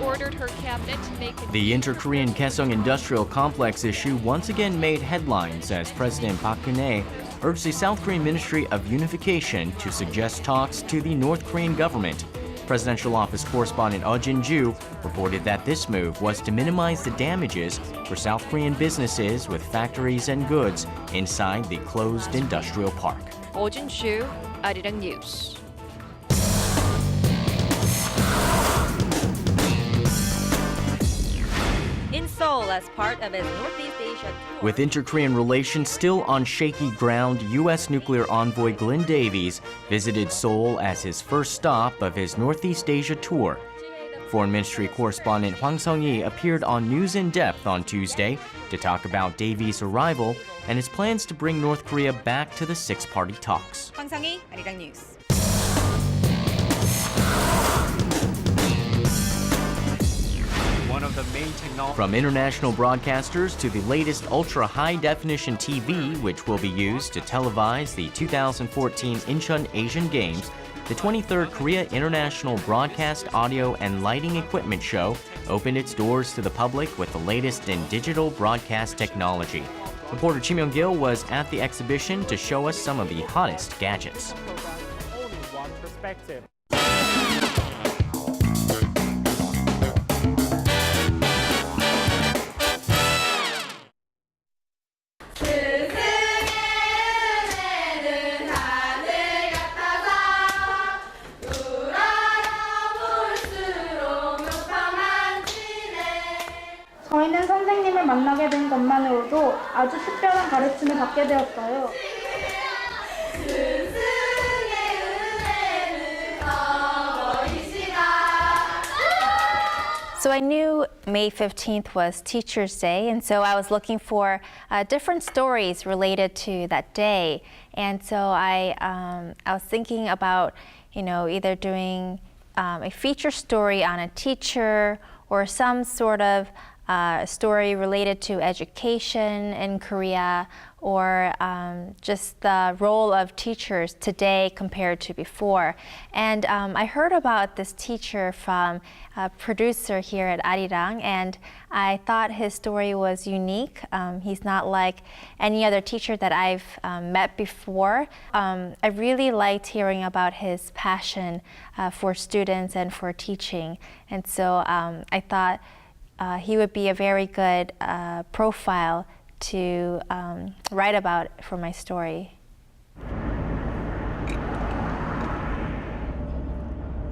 ordered her cabinet to make The inter-Korean Gaeseong Industrial Complex issue once again made headlines as President Park Geun-hye urged the South Korean Ministry of Unification to suggest talks to the North Korean government. Presidential Office Correspondent Eoh Jin-joo reported that this move was to minimize the damages for South Korean businesses with factories and goods inside the closed industrial park. Eoh Jin-joo, Arirang News. In Seoul, as part of his Northeast Asia tour. With inter-Korean relations still on shaky ground, U.S. nuclear envoy Glyn Davies visited Seoul as his first stop of his Northeast Asia tour. Foreign Ministry Correspondent Hwang Sung-hee appeared on News in Depth on Tuesday to talk about Davies' arrival and his plans to bring North Korea back to the six-party talks. Hwang Sung-hee, Arirang News. From international broadcasters to the latest ultra-high-definition TV, which will be used to televise the 2014 Incheon Asian Games, the 23rd Korea International Broadcast Audio and Lighting Equipment Show opened its doors to the public with the latest in digital broadcast technology. Reporter Kim Young-gil was at the exhibition to show us some of the hottest gadgets. Only one perspective. 저희는 선생님을 만나게 된 것만으로도 아주 특별한 가르침을 받게 되었어요. So I knew May 15th was Teachers' Day, and so I was looking for different stories related to that day. And so I was thinking about, either doing a feature story on a teacher or some sort of story related to education in Korea, or just the role of teachers today compared to before. And I heard about this teacher from a producer here at Arirang, and I thought his story was unique. He's not like any other teacher that I've met before. I really liked hearing about his passion for students and for teaching. And so I thought he would be a very good profile to write about for my story.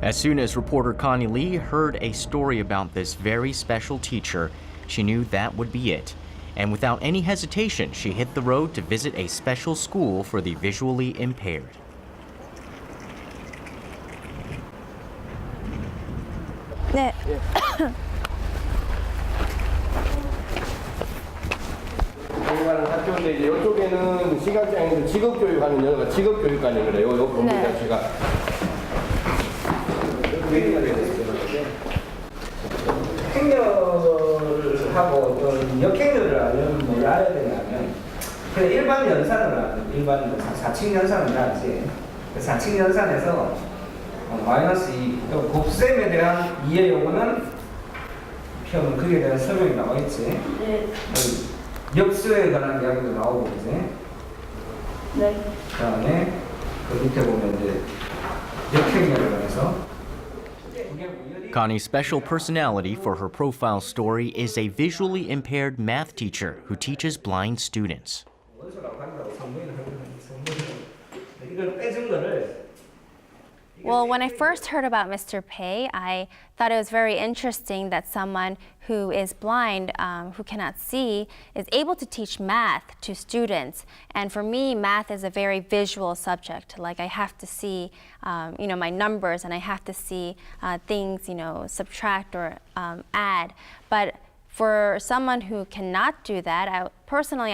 As soon as reporter Connie Lee heard a story about this very special teacher, she knew that would be it. And without any hesitation, she hit the road to visit a special school for the visually impaired. 네. 공부하는 학교인데 이제 이쪽에는 시각장애인들 직업교육하는 여기가 직업교육관이 그래요. 요 건물 자체가 행렬을 하고 어떤 역행렬을 하려면 뭘 알아야 되냐면 그냥 일반 연산을 하는 일반 4층 연산을 하지. 4층 연산에서 마이너스 2 곱셈에 대한 이해 용어는 표현 그에 대한 설명이 나와 있지. 네. 역수에 관한 이야기도 나오고 그지? 네. 그다음에 그 밑에 보면 이제 역행렬에 관해서. Connie's special personality for her profile story is a visually impaired math teacher who teaches blind students. Well, when I first heard about Mr. Pei, I thought it was very interesting that someone who is blind, who cannot see, is able to teach math to students. And for me, math is a very visual subject. Like I have to see, my numbers, and I have to see things, subtract or add. But for someone who cannot do that, I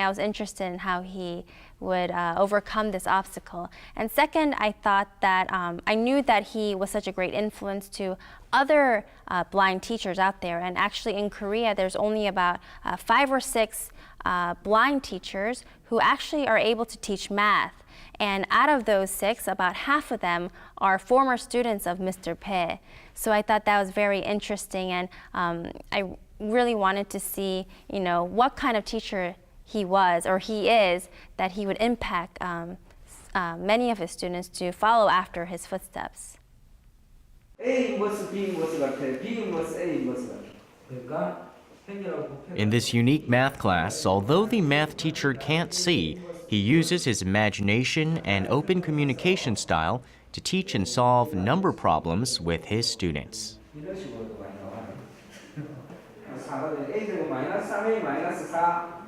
was interested in how he would overcome this obstacle. And second, I thought that I knew that he was such a great influence to other blind teachers out there. And actually in Korea, there's only about 5 or 6 blind teachers who actually are able to teach math. And out of those 6, about half of them are former students of Mr. Pae. So I thought that was very interesting, and I really wanted to see, you know, what kind of teacher he was or he is, that he would impact many of his students to follow after his footsteps. A 인버스 B 인버스 같아. B 인버스 A 인버스 같아. 그러니까 In this unique math class, although the math teacher can't see, he uses his imagination and open communication style to teach and solve number problems with his students. 이런 식으로도 많이 나와요. 4가 A 제곱 마이너스 3A 마이너스 4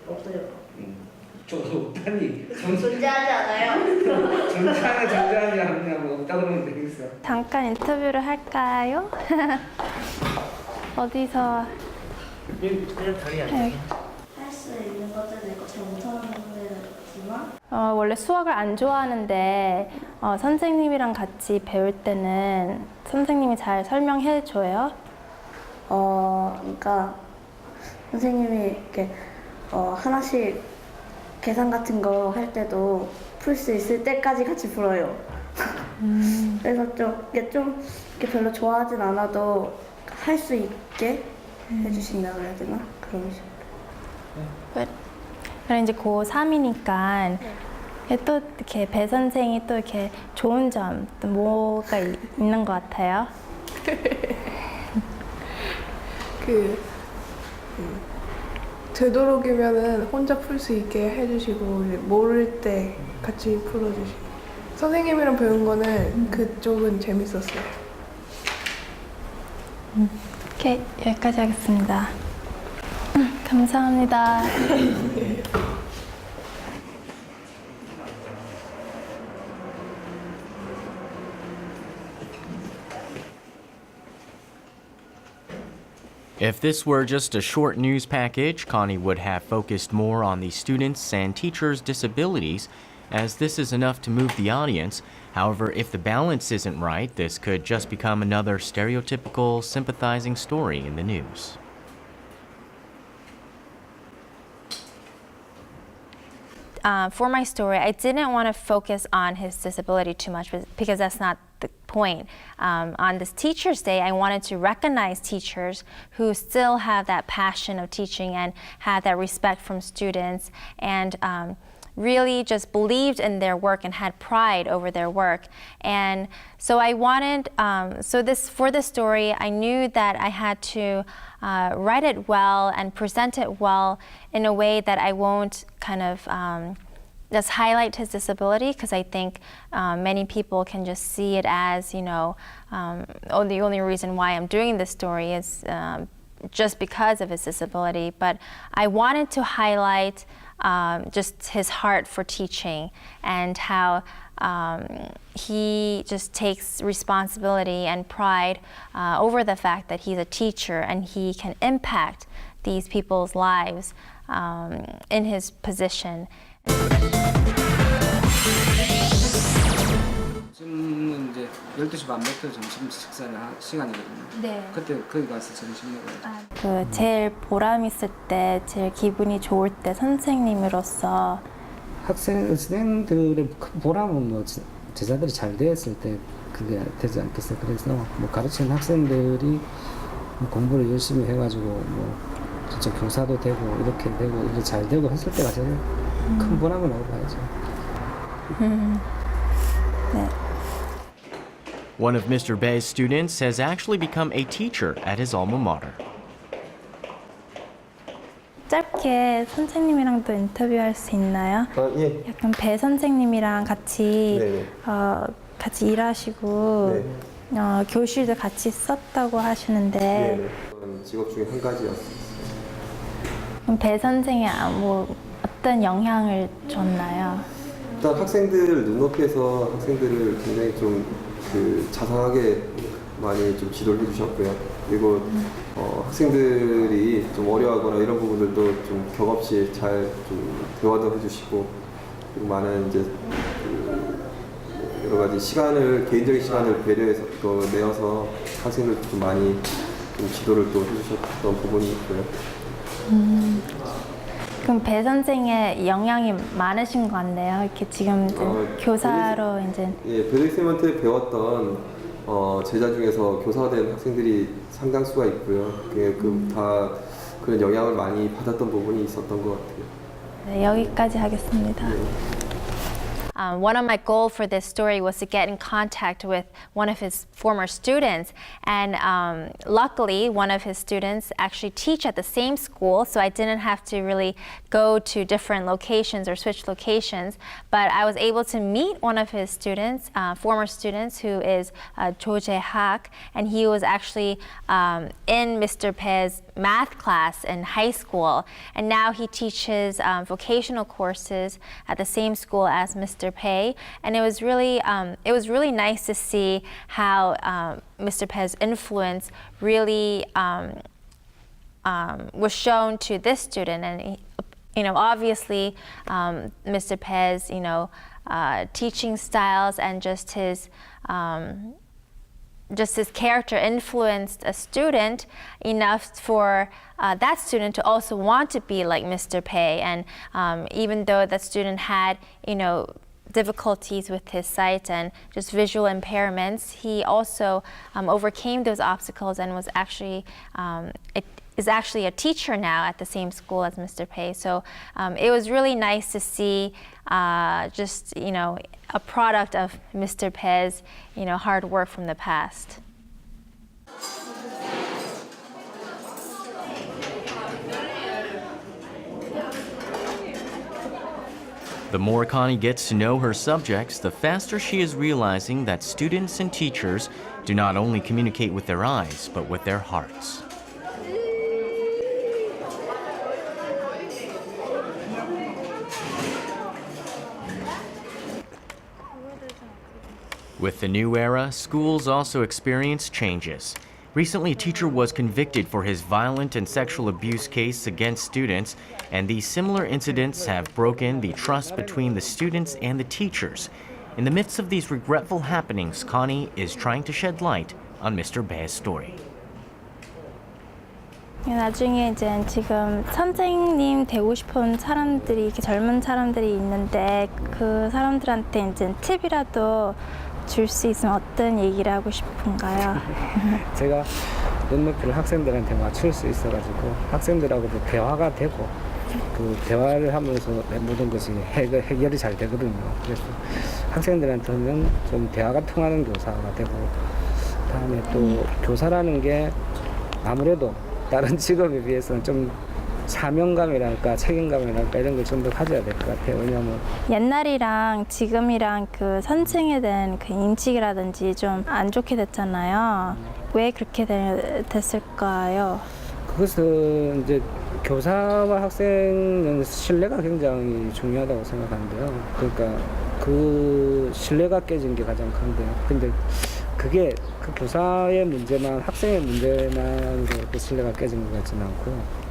없어요. 저도 없다니. 존재하지 않아요. 존재하지 않냐고 없다 그러면 되겠어. 잠깐 인터뷰를 할까요? 어디서? 그냥 다리 아니에요. 할 수 있는 것들도 있고 잘 못하는 것들도 있지만 원래 수학을 안 좋아하는데 선생님이랑 같이 배울 때는 선생님이 잘 설명해 줘요? 그러니까 선생님이 이렇게 하나씩 계산 같은 거 할 때도 풀 수 있을 때까지 같이 풀어요. 그래서 이게 별로 좋아하진 않아도 할 수 있게 해주신다고 해야 되나? 그런 식으로. 그럼 이제 고3이니까 또 이렇게 배 선생이 또 이렇게 좋은 점 또 뭐가 있는 것 같아요? 되도록이면은 혼자 풀 수 있게 해주시고 모를 때 같이 풀어주시고 선생님이랑 배운 거는 그쪽은 재밌었어요. 오케이, 여기까지 하겠습니다. 감사합니다. If this were just a short news package, Connie would have focused more on the students' and teachers' disabilities, as this is enough to move the audience. However, if the balance isn't right, this could just become another stereotypical, sympathizing story in the news. For my story, I didn't want to focus on his disability too much because that's not the point. On this Teachers' Day, I wanted to recognize teachers who still have that passion of teaching and have that respect from students and really just believed in their work and had pride over their work. And so I wanted, for this story, I knew that I had to write it well and present it well in a way that I won't kind of just highlight his disability, because I think many people can just see it as, you know, the only reason why I'm doing this story is just because of his disability. But I wanted to highlight just his heart for teaching and how he just takes responsibility and pride over the fact that he's a teacher and he can impact these people's lives in his position. 지금은 이제 12시 반부터 점심 식사를 시간이거든요. 네. 그때 거기 가서 점심 먹어요. 그 제일 보람 있을 때, 제일 기분이 좋을 때 선생님으로서 학생들의 큰 보람은 뭐 제자들이 잘 되었을 때 그게 되지 않겠어요. 그래서 뭐 가르치는 학생들이 뭐 공부를 열심히 해가지고 뭐 진짜 교사도 되고 이렇게 되고 이게 잘 되고 했을 때가 제일 큰 보람이라고 봐야죠. 네. One of Mr. Bae's students has actually become a teacher at his alma mater. 짧게 선생님이랑도 인터뷰할 수 있나요? 예. 약간 배 선생님이랑 같이 네. 같이 일하시고 교실도 같이 썼다고 하시는데 직업 중에 한 가지였어요. 그럼 배 선생이 뭐 어떤 영향을 줬나요? 일단 학생들 눈높이에서 학생들을 굉장히 좀 자상하게 많이 좀 지도를 해주셨고요. 그리고 학생들이 좀 어려워하거나 이런 부분들도 좀 격없이 잘 좀 대화도 해주시고, 그리고 많은 이제 여러 가지 시간을, 개인적인 시간을 배려해서 또 내어서 학생들 좀 많이 좀 지도를 또 해주셨던 부분이 있고요. 그럼 배 선생의 영향이 많으신 것 같네요. 이렇게 지금 교사로 이제. 예, 배 선생님한테 배웠던 제자 중에서 교사된 학생들이 상당수가 있고요. 다 그런 영향을 많이 받았던 부분이 있었던 것 같아요. 네, 여기까지 하겠습니다. 네. One of my goals for this story was to get in contact with one of his former students, and luckily one of his students actually teach at the same school, so I didn't have to really go to different locations or switch locations, but I was able to meet one of his students, former students, who is Jo Jae-hak, and he was actually in Mr. Pe's math class in high school, and now he teaches vocational courses at the same school as Mr. Pei, and it was really nice to see how Mr. Pe's influence really was shown to this student, and obviously Mr. Pe's teaching styles and just his character influenced a student enough for that student to also want to be like Mr. Pei. And even though that student had, difficulties with his sight and just visual impairments, he also overcame those obstacles and was actually is actually a teacher now at the same school as Mr. Pei. So it was really nice to see just a product of Mr. Pei's hard work from the past. The more Connie gets to know her subjects, the faster she is realizing that students and teachers do not only communicate with their eyes, but with their hearts. With the new era, schools also experience changes. Recently, a teacher was convicted for his violent and sexual abuse case against students, and these similar incidents have broken the trust between the students and the teachers. In the midst of these regretful happenings, Connie is trying to shed light on Mr. Bae's story. 나중에 이제 지금 선생님 되고 싶은 사람들이 이렇게 젊은 사람들이 있는데 그 사람들한테 이제 팁이라도 줄 수 있으면 어떤 얘기를 하고 싶은가요? 제가 눈높이를 학생들한테 맞출 수 있어가지고 학생들하고도 대화가 되고 그 대화를 하면서 모든 것이 해결이 잘 되거든요. 그래서 학생들한테는 좀 대화가 통하는 교사가 되고, 다음에 또 교사라는 게 아무래도 다른 직업에 비해서는 좀 사명감이랄까 책임감이랄까 이런 걸 좀 더 가져야 될 것 같아요. 왜냐하면 옛날이랑 지금이랑 그 선생에 대한 그 인식이라든지 좀 안 좋게 됐잖아요. 왜 그렇게 됐을까요? 그것은 이제 교사와 학생은 신뢰가 굉장히 중요하다고 생각하는데요. 그러니까 그 신뢰가 깨진 게 가장 큰데요. 근데 그게 그 교사의 문제만, 학생의 문제만으로 그 신뢰가 깨진 것 같지는 않고요.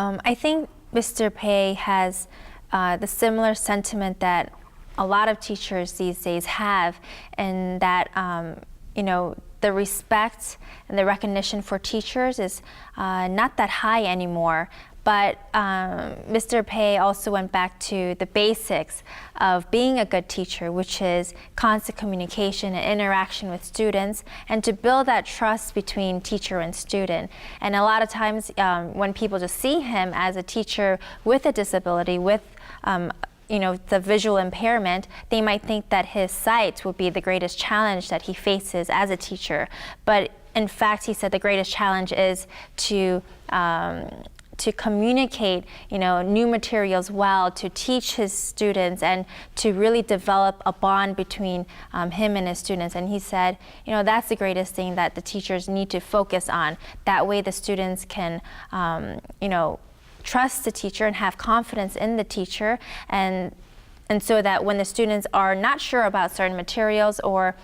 I think Mr. Pei has the similar sentiment that a lot of teachers these days have, and that the respect and the recognition for teachers is not that high anymore. But Mr. Pei also went back to the basics of being a good teacher, which is constant communication and interaction with students, and to build that trust between teacher and student. And a lot of times when people just see him as a teacher with a disability, with the visual impairment, they might think that his sight would be the greatest challenge that he faces as a teacher. But in fact, he said the greatest challenge is to communicate, new materials well, to teach his students, and to really develop a bond between him and his students. And he said, that's the greatest thing that the teachers need to focus on. That way the students can, trust the teacher and have confidence in the teacher, and so that when the students are not sure about certain materials, or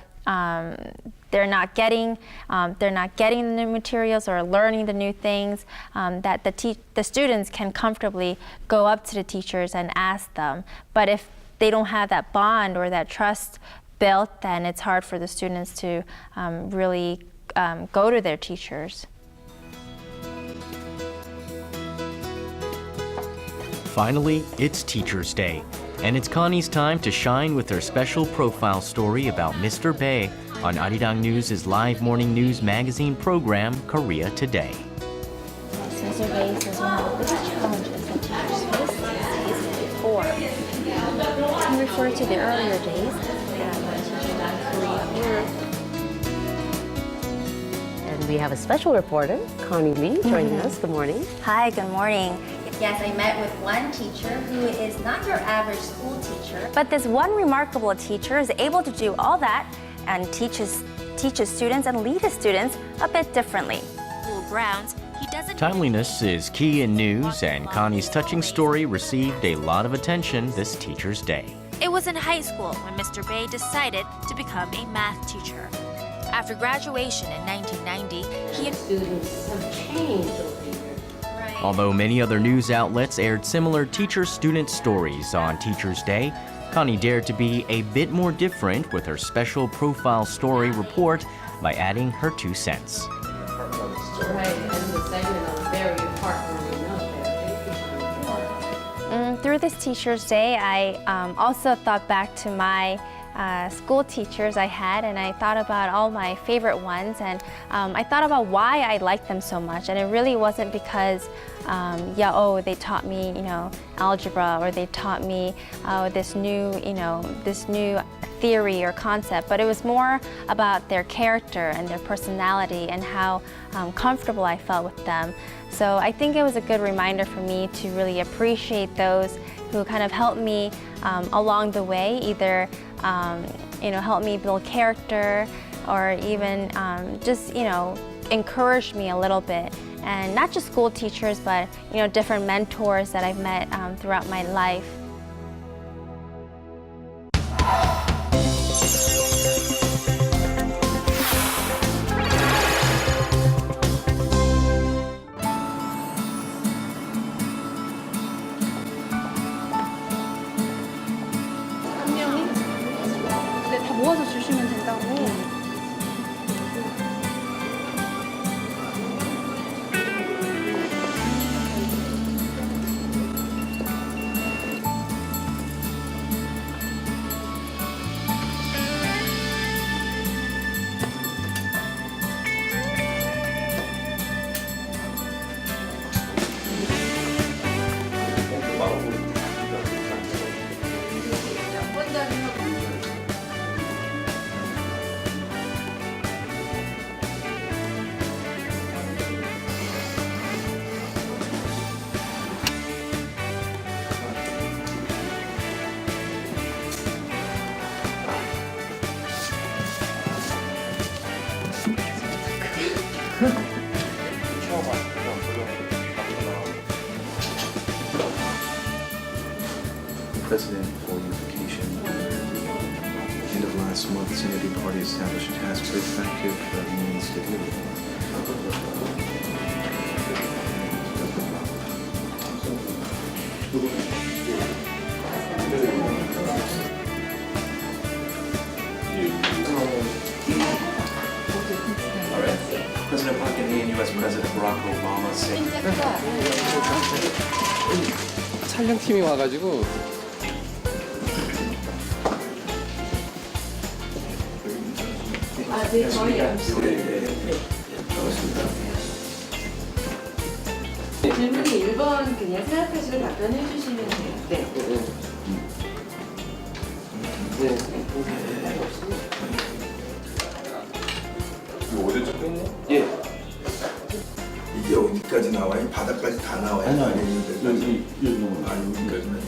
they're not getting the new materials or learning the new things, that the students can comfortably go up to the teachers and ask them. But if they don't have that bond or that trust built, then it's hard for the students to really go to their teachers. Finally, it's Teacher's Day, and it's Connie's time to shine with her special profile story about Mr. Bae on Arirang News' live morning news magazine program, Korea Today. Mr. Bae says one of the biggest challenges that teachers face these days is form. He referred to the earlier days when teaching in Korea. And we have a special reporter, Connie Lee, joining us. Good morning. Hi, good morning. Yes, I met with one teacher who is not your average school teacher. But this one remarkable teacher is able to do all that and teaches students and lead his students a bit differently. School grounds, he doesn't... Timeliness is key in news, and Connie's touching story received a lot of attention this Teacher's Day. It was in high school when Mr. Bae decided to become a math teacher. After graduation in 1990, he and students have changed over the years. Although many other news outlets aired similar teacher-student stories on Teacher's Day, Connie dared to be a bit more different with her special profile story report by adding her 2 cents. Right, and the segment on a very heartwarming note there. Through this Teacher's Day, I also thought back to my school teachers I had, and I thought about all my favorite ones, and I thought about why I liked them so much. And it really wasn't because they taught me, algebra, or they taught me this new theory or concept, but it was more about their character and their personality and how comfortable I felt with them. So I think it was a good reminder for me to really appreciate those who kind of helped me along the way, either help me build character, or even just encourage me a little bit. And not just school teachers, but different mentors that I've met throughout my life. 다 모아서 주시면 된다고. President for Unification. End of last month, Unity Party established a task for effective means to deliver. President Park Geun-hye and U.S. President Barack Obama say. 촬영팀이 와가지고. 네, 저희 질문이 1번 그냥 생각하시고 답변해 주시면 돼요. 네. 이거 어디 적혀있냐? 예. 이게 어디까지 나와요? 바닥까지 다 나와요? 여기까지만.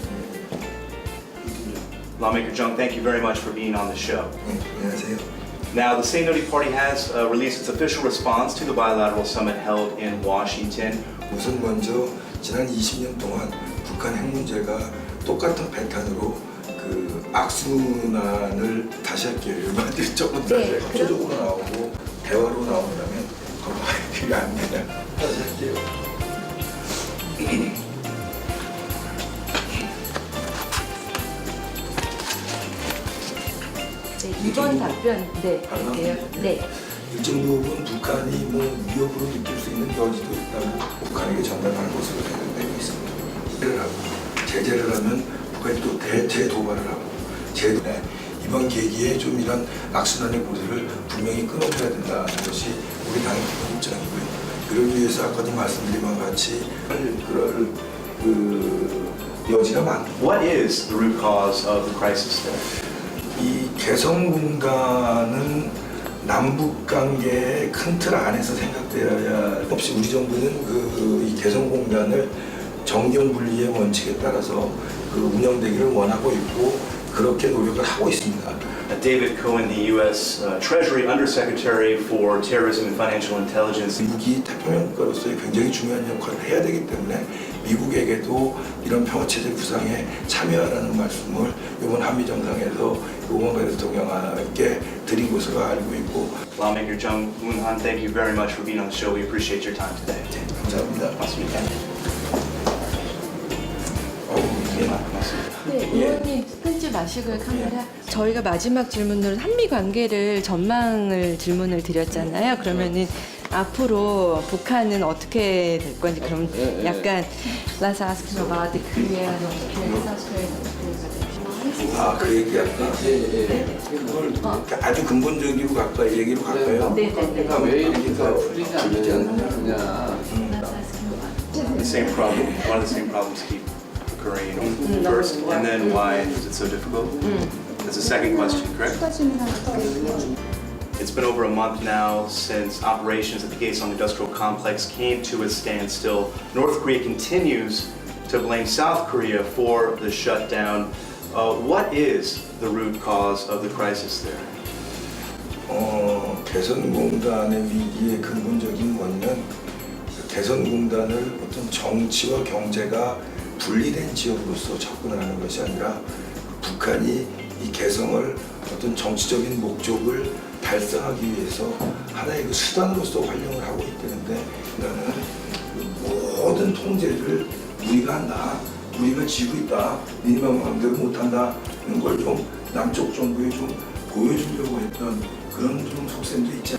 Lawmaker Jung, thank you very much for being on the show. 네, 안녕하세요. Now, the State Unity Party has released its official response to the bilateral summit held in Washington. 우선 먼저 지난 20년 동안 북한 핵 문제가 똑같은 패턴으로 그 악순환을 다시 할게요. 조금 더 구조적으로 나오고 대화로 나온다면 그게 안 되냐. 다시 할게요. 이번 답변 할게요. 네. 일정 부분 북한이 뭐 위협으로 느낄 수 있는 여지도 있다고 북한에게 전달하는 것으로 되고 있습니다. 제재를 하면 북한이 또 재도발을 하고 이번 계기에 좀 이런 악순환의 고리를 분명히 끊어줘야 된다는 것이 우리 당의 기본 입장이고요. 그러기 위해서 아까도 말씀드린 것 같이 그럴 여지가 많다. What is the root cause of the crisis there? 이 개성공단은 남북 관계의 큰 틀 안에서 생각되어야 없이 우리 정부는 이 개성공단을 정경 분리의 원칙에 따라서 운영되기를 원하고 있고 그렇게 노력을 하고 있습니다. David Cohen, the U.S. Treasury Undersecretary for Terrorism and Financial Intelligence. 미국이 태평양 국가로서의 굉장히 중요한 역할을 해야 되기 때문에 미국에게도 이런 평화체제 구상에 참여하라는 말씀을 이번 한미 정상에서 오바마 대통령께 드린 것으로 알고 있고. Lawmaker Jung Moon-han, thank you very much for being on the show. We appreciate your time today. 네, 감사합니다. 고맙습니다. 네, 의원님 끊지 마시고요, 카메라. 저희가 마지막 질문으로 한미 관계를 전망을 질문을 드렸잖아요. 그러면은 앞으로 북한은 어떻게 될 건지 그럼 약간 Let's ask him about the Korean South Korean. 그 얘기 아까 그걸 아주 근본적이고 가까이 얘기로 갈까요? 네네네. 왜 이렇게 더 풀리지 않느냐. The same problem. One of the same problems keep occurring first, and then why is it so difficult? That's the second question, correct? It's been over a month now since operations at the Gaeseong Industrial Complex came to a standstill. North Korea continues to blame South Korea for the shutdown. What is the root cause of the crisis there? 개성공단의 위기의 근본적인 원인은 개성공단을 어떤 정치와 경제가 분리된 지역으로서 접근하는 것이 아니라 북한이 이 개성을 어떤 정치적인 목적을 달성하기 위해서 하나의 수단으로서 활용을 하고 있다는데 나는 모든 통제를 우리가 한다, 우리가 지고 있다, 니네만 마음대로 못한다는 걸 좀 남쪽 정부에 좀 보여주려고 했던 그런 좀 속셈도 있지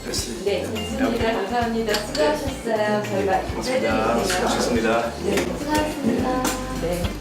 않습니까? 네, 됐습니다. 감사합니다. 수고하셨어요. 결과 고맙습니다. 수고하셨습니다. 네, 수고하셨습니다. 네.